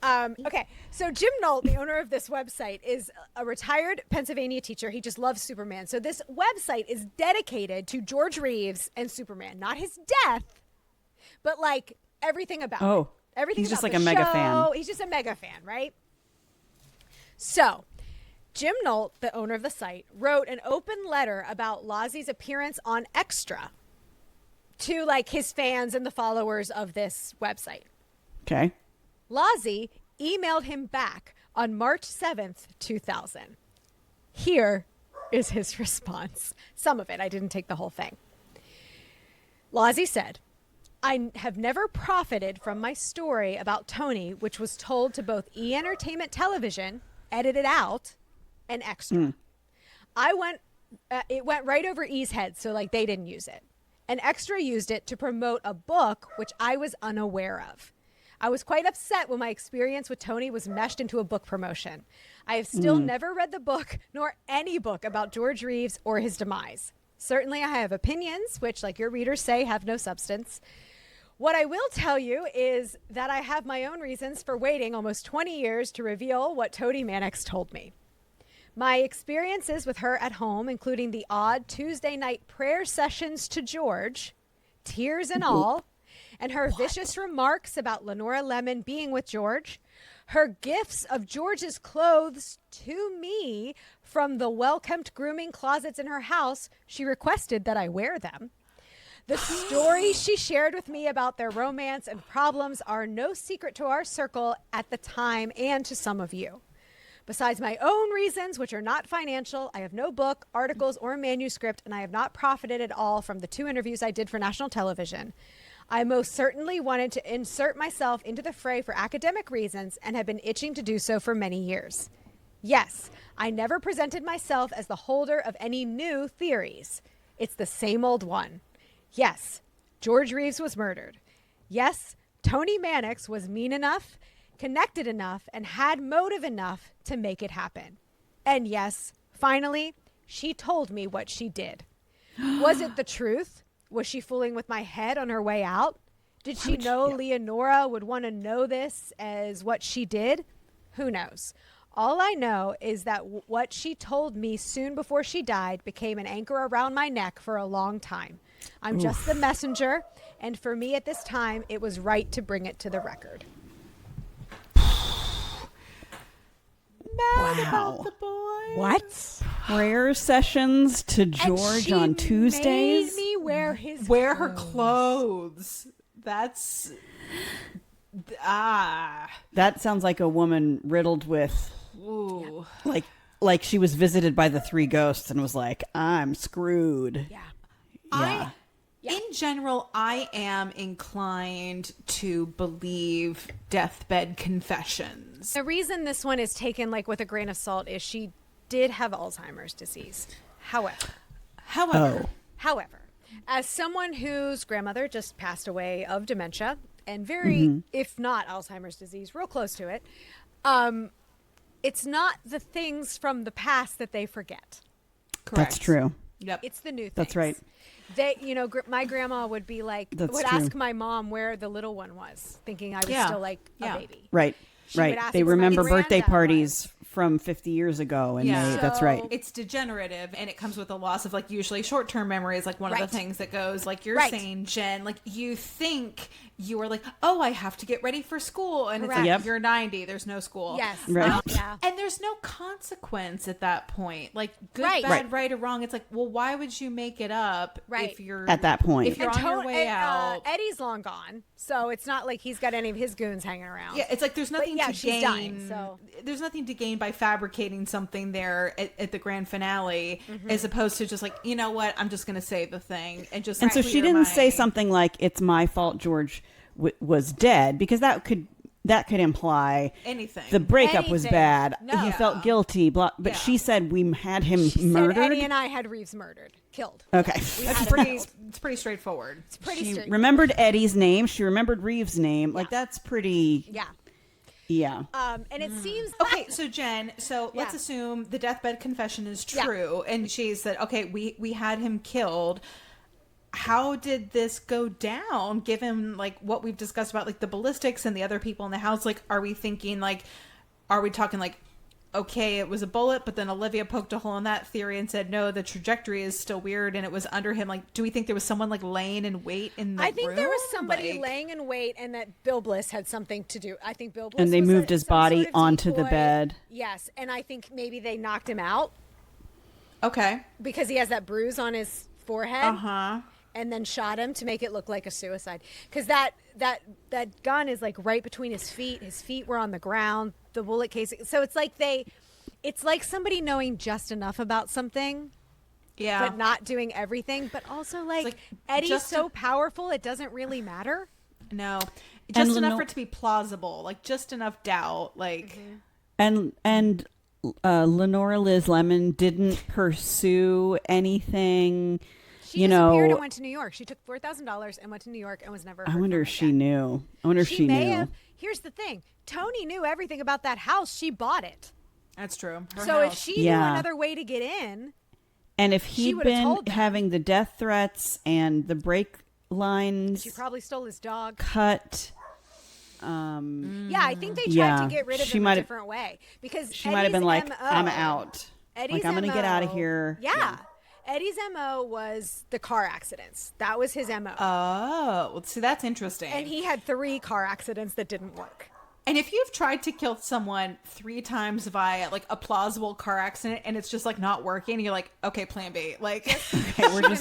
Okay, so Jim Nolt, the owner of this website, is a retired Pennsylvania teacher. He just loves Superman. So this website is dedicated to George Reeves and Superman. Not his death, but like everything about it. Everything. He's just about like a mega fan. He's just a mega fan, right? So Jim Nolt, the owner of the site, wrote an open letter about Lozzie's appearance on Extra to like his fans and the followers of this website. Okay. Lozzie emailed him back on March 7th, 2000. Here is his response. Some of it. I didn't take the whole thing. Lozzie said, I have never profited from my story about Tony, which was told to both E! Entertainment Television, edited out, and Extra. It went right over E's head, so like they didn't use it. And Extra used it to promote a book, which I was unaware of. I was quite upset when my experience with Tony was meshed into a book promotion. I have still never read the book, nor any book about George Reeves or his demise. Certainly I have opinions, which, like your readers say, have no substance. What I will tell you is that I have my own reasons for waiting almost 20 years to reveal what Tony Manix told me. My experiences with her at home, including the odd Tuesday night prayer sessions to George, tears and all, and her vicious remarks about Leonora Lemon being with George, her gifts of George's clothes to me from the well-kept grooming closets in her house. She requested that I wear them. The stories she shared with me about their romance and problems are no secret to our circle at the time and to some of you. Besides my own reasons, which are not financial, I have no book, articles, or manuscript, and I have not profited at all from the 2 interviews I did for national television. I most certainly wanted to insert myself into the fray for academic reasons and have been itching to do so for many years. Yes, I never presented myself as the holder of any new theories. It's the same old one. Yes, George Reeves was murdered. Yes, Tony Manix was mean enough, connected enough, and had motive enough to make it happen. And yes, finally, she told me what she did. Was it the truth? Was she fooling with my head on her way out? Did she know Leonora would want to know this as what she did? Who knows? All I know is that what she told me soon before she died became an anchor around my neck for a long time. I'm just the messenger, and for me at this time, it was right to bring it to the record. Mad about the boy. What? Prayer sessions to George on Tuesdays. Made me wear her clothes. That's That sounds like a woman riddled with like she was visited by the 3 ghosts and was like, I'm screwed. Yeah. In general, I am inclined to believe deathbed confessions. The reason this one is taken like with a grain of salt is she did have Alzheimer's disease. However, as someone whose grandmother just passed away of dementia and very, if not Alzheimer's disease, real close to it, it's not the things from the past that they forget. Correct. That's true. Yep. It's the new things. That's right. My grandma would be like, ask my mom where the little one was, thinking I was still like a baby. Right. They remember birthday parties from 50 years ago, and that's right. It's degenerative, and it comes with a loss of, like, usually short-term memory is like one of the things that goes, like you're saying, Jen, like you think you are like, oh, I have to get ready for school, and it's like you're 90, there's no school. Yes. Right. And there's no consequence at that point, like good, bad, right or wrong. It's like, well, why would you make it up if you're at that point, if you're on your way out? Eddie's long gone, so it's not like he's got any of his goons hanging around. Yeah, it's like there's nothing to gain. Dying, so. There's nothing to gain by fabricating something there at the grand finale, as opposed to just like, you know what, I'm just going to say the thing and just. And so she didn't say something like, "It's my fault George was dead," because that could imply anything. The breakup was bad. No. He felt guilty. But she said we had him murdered. Said Eddie and I had Reeves murdered, killed. Okay, it's pretty straightforward. It's pretty. She remembered Eddie's name. She remembered Reeves' name. Yeah. Like that's pretty. Yeah. Yeah. And it seems okay. So Jen, let's assume the deathbed confession is true, and she said, okay, we had him killed. How did this go down, given like what we've discussed about like the ballistics and the other people in the house? Like, are we talking like, okay, it was a bullet, but then Olivia poked a hole in that theory and said, no, the trajectory is still weird and it was under him. Like, do we think there was someone like laying in wait in the room? I think there was somebody laying in wait, and that Bill Bliss had something to do. I think Bill Bliss and they moved his body onto the bed. Yes, and I think maybe they knocked him out. Okay. Because he has that bruise on his forehead. Uh-huh. And then shot him to make it look like a suicide. Because that gun is like right between his feet. His feet were on the ground. The bullet casing. So it's like somebody knowing just enough about something. Yeah. But not doing everything. But also like Eddie's so powerful it doesn't really matter. No. Just enough for it to be plausible. Like just enough doubt. Like And Leonora Lemon didn't pursue anything. She disappeared and went to New York. She took $4,000 and went to New York and was never. I wonder if she knew. I wonder if she knew. Here's the thing: Tony knew everything about that house. She bought it. That's true. If she knew another way to get in, and if he'd been having the death threats and the break lines, she probably stole his dog. Cut. I think they tried to get rid of him a different way because she might have been like, "I'm out. Like I'm going to get out of here." Yeah. Eddie's MO was the car accidents. That was his MO. Oh, well, see, that's interesting. And he had 3 car accidents that didn't work. And if you've tried to kill someone 3 times via like a plausible car accident and it's just like not working, you're like, okay, plan B. Like, okay, we're gonna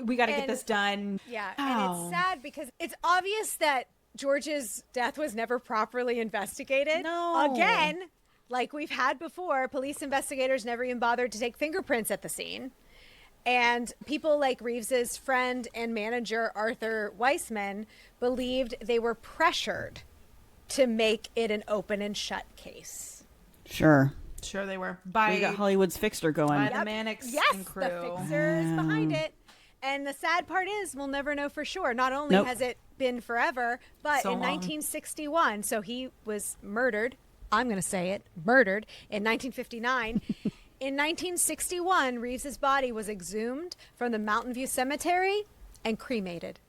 we got to get this done. Yeah. Oh. And it's sad because it's obvious that George's death was never properly investigated. No. Again. Like we've had before, police investigators never even bothered to take fingerprints at the scene. And people like Reeves's friend and manager, Arthur Weissman, believed they were pressured to make it an open and shut case. Sure they were. We got Hollywood's Fixer going. By the Manix and crew. The Fixer is behind it. And the sad part is we'll never know for sure. Not only has it been forever, but in 1961, so he was murdered. I'm going to say it, murdered in 1959. In 1961, Reeves's body was exhumed from the Mountain View Cemetery and cremated.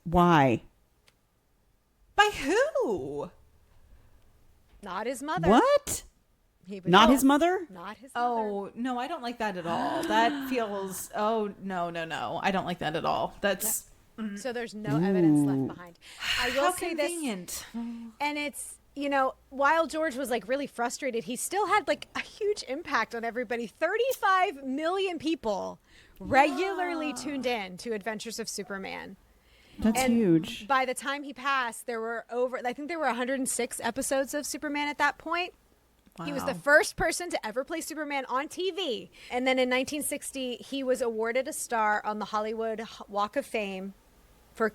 Why? By who? Not his mother. What? Not his mother? Not his mother. Oh, no, I don't like that at all. That feels, no. I don't like that at all. That's... So there's no evidence left behind. I will How say convenient. This, and it's... while George was like really frustrated, he still had like a huge impact on everybody. 35 million people regularly tuned in to Adventures of Superman. That's huge. By the time he passed, there were 106 episodes of Superman at that point. Wow. He was the first person to ever play Superman on TV. And then in 1960, he was awarded a star on the Hollywood Walk of Fame for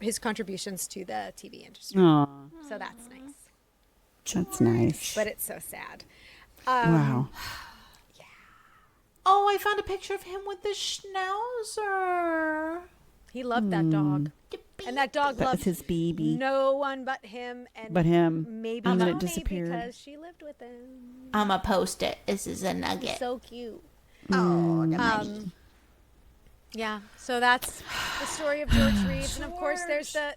his contributions to the TV industry. Aww. So that's nice. That's nice. But it's so sad. Wow. Yeah. Oh, I found a picture of him with the schnauzer. He loved that dog. And that dog loved his baby. No one but him. Maybe and then Tony it disappeared. because she lived with him. I'm a post-it. This is a nugget. So cute. Oh, Yeah, so that's the story of George Reeves, and of course there's the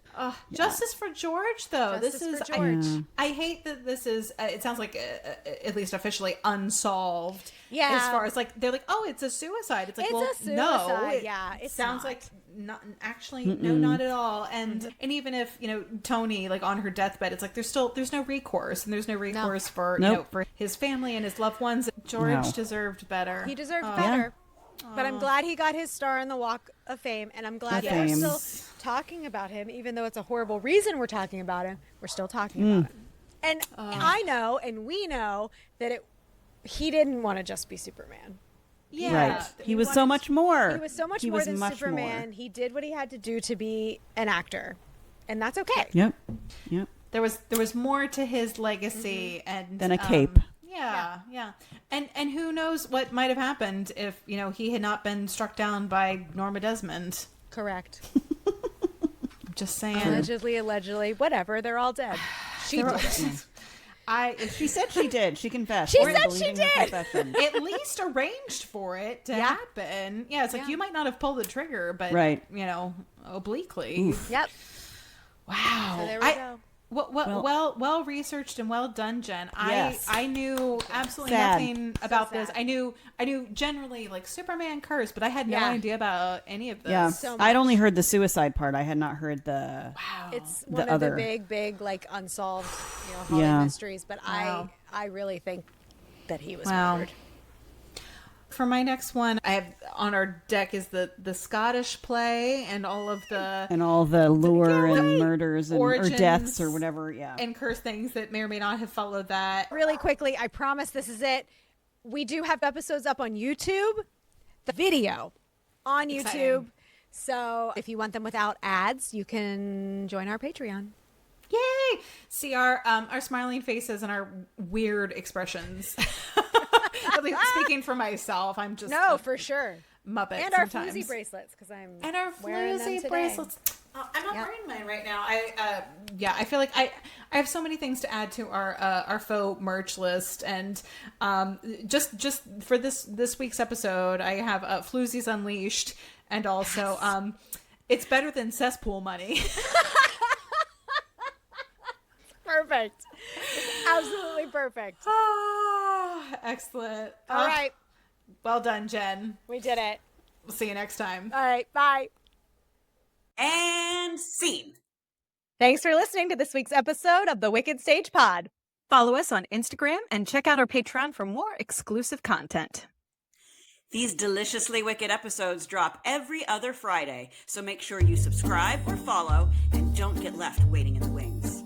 justice for George. Though justice this is for George. I hate that this is. It sounds like at least officially unsolved. Yeah, as far as like they're like, oh, it's a suicide. It's like, well, a suicide. no, it sounds like not actually. No, not at all. And and even if Tony like on her deathbed, it's like there's no recourse, and there's no recourse for for his family and his loved ones. George deserved better. He deserved better. Yeah. But I'm glad he got his star on the Walk of Fame, and I'm glad that we're still talking about him, even though it's a horrible reason we're talking about him. We're still talking about him. And I know, and we know, that he didn't want to just be Superman. Yeah. Right. He was so much more. He was so much more than Superman. He did what he had to do to be an actor, and that's okay. Yep. There was more to his legacy than a cape. Yeah. And who knows what might have happened if, he had not been struck down by Norma Desmond. Correct. I'm just saying. Allegedly, whatever. They're all dead. She did it. She said she did. She confessed. She said she did. At least arranged for it to happen. Yeah, it's like you might not have pulled the trigger, but, obliquely. Oof. Yep. Wow. So there we go. Well researched and well done, Jen. Yes. I knew absolutely nothing about this. I knew generally like Superman curse, but I had no idea about any of this. Yeah, I'd only heard the suicide part. I had not heard the. Wow. It's one of the big like unsolved Hollywood mysteries. But I really think that he was murdered. For my next one, I have on our deck is the Scottish play and all the lure and murders and or deaths or whatever, and curse things that may or may not have followed that. Really quickly, I promise this is it. We do have episodes up on YouTube, the video on YouTube. Exciting. So if you want them without ads, you can join our Patreon. Yay! See our smiling faces and our weird expressions. At least speaking for myself, I'm just for sure Muppet. And sometimes. Our floozy bracelets because I'm wearing them today. Bracelets. I'm not wearing mine right now. I feel like I have so many things to add to our faux merch list, and just for this week's episode, I have Floozies Unleashed, and also it's better than cesspool money. Perfect. Absolutely perfect. Excellent. All right. Well done, Jen. We did it. We'll see you next time. All right. Bye. And scene. Thanks for listening to this week's episode of the Wicked Stage Pod. Follow us on Instagram and check out our Patreon for more exclusive content. These deliciously wicked episodes drop every other Friday, so make sure you subscribe or follow and don't get left waiting in the wings.